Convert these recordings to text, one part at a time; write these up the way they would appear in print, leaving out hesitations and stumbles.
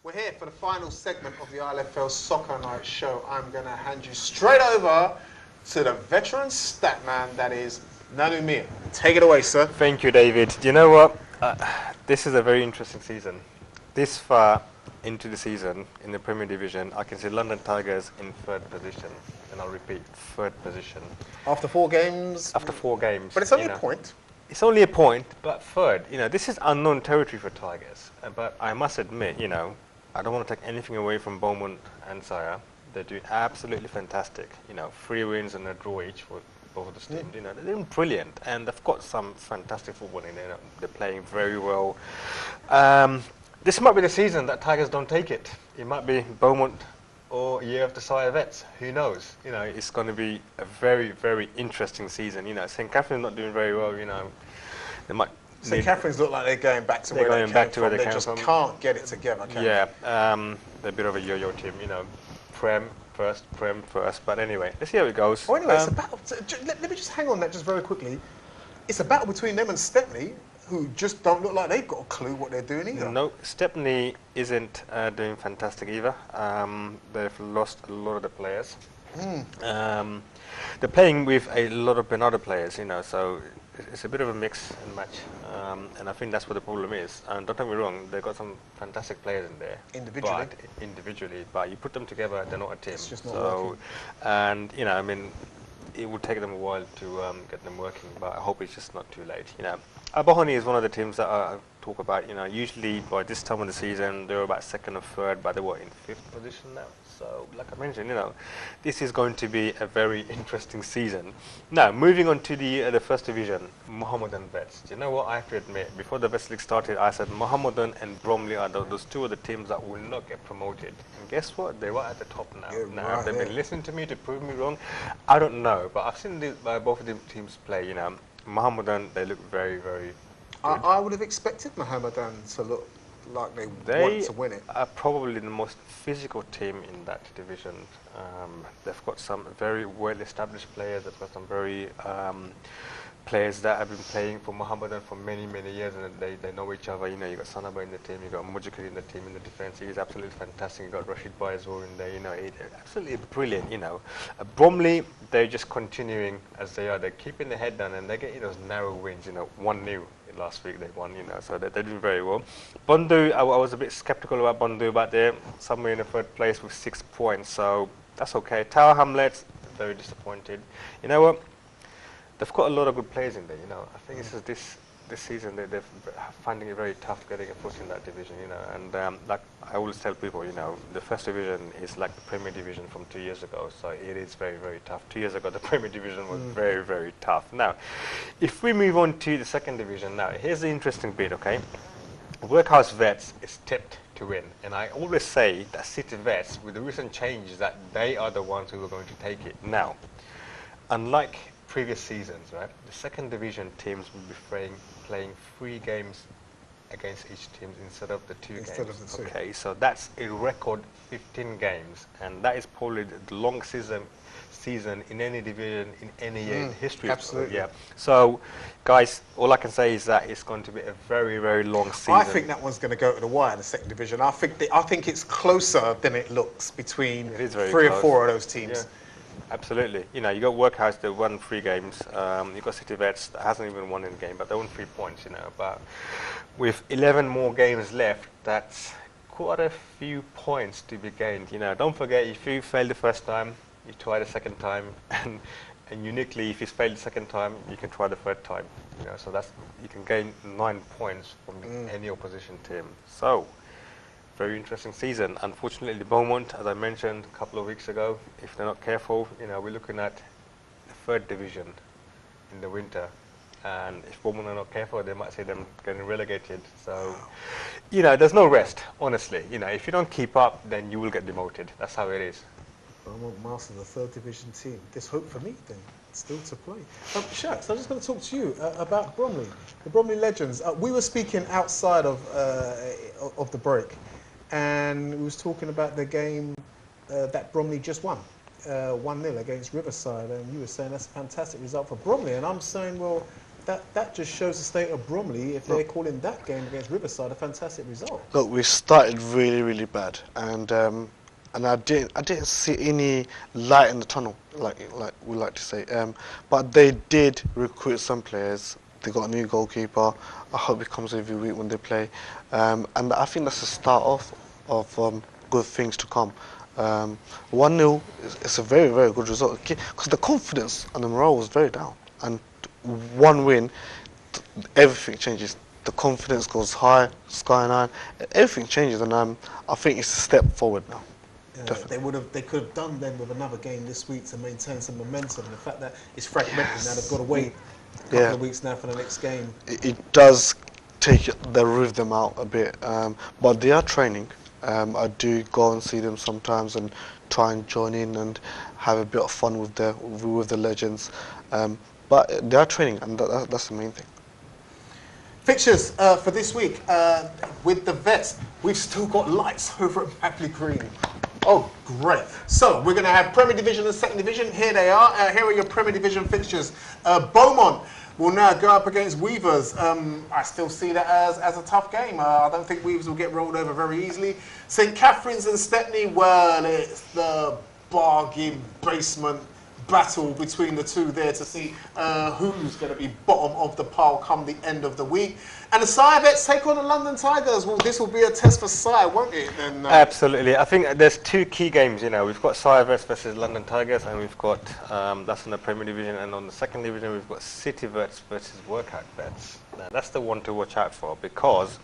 We're here for the final segment of the ILFL Soccer Night show. I'm going to hand you straight over to the veteran stat man, that is Nanu Mia. Take it away, sir. Thank you, David. You know what? This is a very interesting season. This far into the season in the Premier Division, I can see London Tigers in third position. And I'll repeat, third position. After 4 games? After 4 games. But it's only a point. It's only a point, but third. This is unknown territory for Tigers. But I must admit, I don't want to take anything away from Beaumont and Sire. They're doing absolutely fantastic. 3 wins and a draw each for both of the teams. They're doing brilliant, and they've got some fantastic football in there. They're playing very well. This might be the season that Tigers don't take it. It might be Beaumont or year of the Sire Vets. Who knows? It's going to be a very, very interesting season. St. Catherine's not doing very well. They might. St. Catherine's look like they're going back to where they came from. They just can't get it together. Yeah, they're a bit of a yo-yo team. Prem first. But anyway, let's see how it goes. Oh, anyway, it's a battle. Let me just hang on that just very quickly. It's a battle between them and Stepney, who just don't look like they've got a clue what they're doing either. No, Stepney isn't doing fantastic either. They've lost a lot of the players. They're playing with a lot of Bernardo players, so it's a bit of a mix and match. And I think that's what the problem is. And don't get me wrong, they've got some fantastic players in there. Individually. But you put them together, they're not a team. It's just not working. And, it will take them a while to get them working, but I hope it's just not too late. Abohoni is one of the teams that I talk about. Usually by this time of the season, they're about second or third, but they're in 5th position now. So, like I mentioned, this is going to be a very interesting season. Now, moving on to the first division, Mohammedan Vets. Do you know what? I have to admit, before the Vets League started, I said Mohammedan and Bromley are those 2 of the teams that will not get promoted. And guess what? They're right at the top now. Have they been listening to me to prove me wrong? I don't know, but I've seen both of the teams play. Mohammedan, they look very, very good. I would have expected Mohammedan to look like they want to win it. They are probably the most physical team in that division. They've got some very well-established players. They've got some very players that have been playing for Mohammedan for many, many years, and they know each other. You've got Sanaba in the team, you've got Mujikari in the team in the defence. He's absolutely fantastic. You've got Rashid Bai as well in there. Absolutely brilliant. Bromley, they're just continuing as they are. They're keeping their head down, and they're getting those narrow wins. 1-0 last week they won. So they're doing very well. Bondu, I was a bit sceptical about Bondu, but they're somewhere in the 3rd place with 6 points, so that's okay. Tower Hamlets, very disappointed. You know what? They've got a lot of good players in there. I think this season they're finding it very tough getting a foot in that division. And like I always tell people, the first division is like the Premier Division from 2 years ago. So it is very, very tough. 2 years ago, the Premier Division was very, very tough. Now, if we move on to the 2nd division, now here's the interesting bit. Okay, Workhouse Vets is tipped to win, and I always say that City Vets, with the recent changes, that they are the ones who are going to take it. Now, unlike previous seasons, right? The 2nd division teams will be playing 3 games against each team instead of the 2 games. Of the 2. Okay, so that's a record 15 games, and that is probably the longest season in any division in any year in history. Absolutely. Yeah. So, guys, all I can say is that it's going to be a very, very long season. I think that one's going to go to the wire, the 2nd division. I think it's closer than it looks between 3 or 4 of those teams. Yeah. Absolutely. You got Workhouse, they won 3 games. You've got City Vets that hasn't even won in a game, but they won 3 points, But with 11 more games left, that's quite a few points to be gained. Don't forget, if you fail the first time, you try the second time, and uniquely, if you fail the second time, you can try the 3rd time. So you can gain 9 points from any opposition team. So, very interesting season. Unfortunately, Beaumont, as I mentioned a couple of weeks ago, if they're not careful, we're looking at the 3rd division in the winter. And if Beaumont are not careful, they might see them getting relegated. So, there's no rest, honestly. If you don't keep up, then you will get demoted. That's how it is. Beaumont master the 3rd division team. There's hope for me then, still to play. Shax, I'm just going to talk to you about Bromley, the Bromley Legends. We were speaking outside of the break, and we was talking about the game that Bromley just won, 1-0 against Riverside, and you were saying that's a fantastic result for Bromley, and I'm saying, well, that just shows the state of Bromley if they're calling that game against Riverside a fantastic result. Look, we started really, really bad, and I didn't see any light in the tunnel, like we like to say. But they did recruit some players. They got a new goalkeeper. I hope he comes every week when they play, and I think that's the start of good things to come. 1-0 is a very, very good result because the confidence and the morale was very down, and one win, everything changes. The confidence goes high, sky high, everything changes, and I think it's a step forward now. They could have done then with another game this week to maintain some momentum. The fact that it's fragmented now, they've got to wait a couple of weeks now for the next game. It does take the rhythm out a bit, but they are training. I do go and see them sometimes and try and join in and have a bit of fun with the legends. But they are training, and that's the main thing. Fixtures for this week with the Vets. We've still got lights over at Mapley Green. Oh, great. So we're going to have Premier Division and Second Division. Here they are. Here are your Premier Division fixtures. Beaumont will now go up against Weavers. I still see that as a tough game. I don't think Weavers will get rolled over very easily. St Catherine's and Stepney, well, it's the bargain basement battle between the two there to see who's going to be bottom of the pile come the end of the week. And the Vets take on the London Tigers. Well, this will be a test for Sire, won't it? Then, absolutely. I think there's two key games. We've got Vets versus London Tigers, and we've got that's in the Premier Division, and on the Second Division we've got City Vets versus Workout Vets. Now that's the one to watch out for, because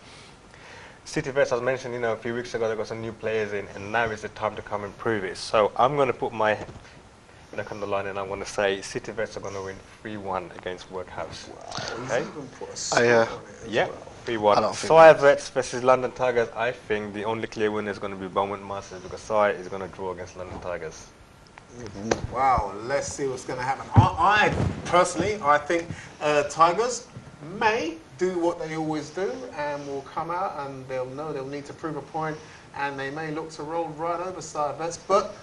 City Vets, as mentioned, a few weeks ago they got some new players in, and now is the time to come and prove it. So I'm going to put my neck on the line, and I'm going to say City Vets are going to win 3-1 against Workhouse. Okay? Yeah, 3-1. Sire Vets versus London Tigers. I think the only clear winner is going to be Beaumont Masters, because Sire is going to draw against London Tigers. Wow, let's see what's going to happen. I personally, I think Tigers may do what they always do and will come out and they'll know they'll need to prove a point, and they may look to roll right over Sire Vets, but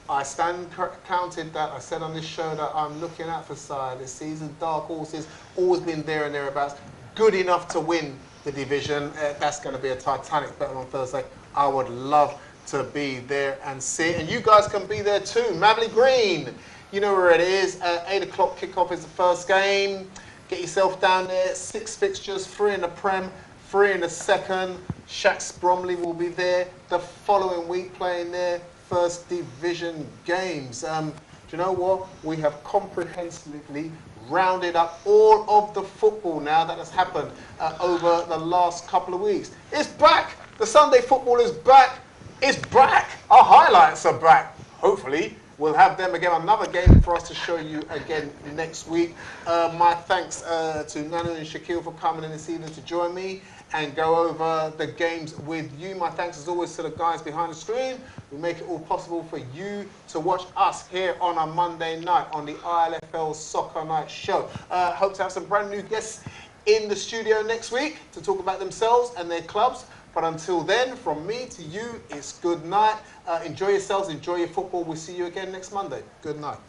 I stand counted that I said on this show that I'm looking out for Sire this season. Dark horses, always been there and thereabouts. Good enough to win the division. That's going to be a Titanic battle on Thursday. I would love to be there and see it. And you guys can be there too. Mapley Green, you know where it is. 8 o'clock kickoff is the first game. Get yourself down there. 6 fixtures, 3 in the Prem, 3 in the second. Shaq's Bromley will be there the following week playing their First Division games. Do you know what? We have comprehensively rounded up all of the football now that has happened over the last couple of weeks. It's back. The Sunday football is back. It's back. Our highlights are back. Hopefully, we'll have them again. Another game for us to show you again next week. My thanks to Nanu and Shaquille for coming in this evening to join me and go over the games with you. My thanks as always to the guys behind the screen who make it all possible for you to watch us here on a Monday night on the ILFL Soccer Night Show. Hope to have some brand new guests in the studio next week to talk about themselves and their clubs. But until then, from me to you, it's good night. Enjoy yourselves, enjoy your football. We'll see you again next Monday. Good night.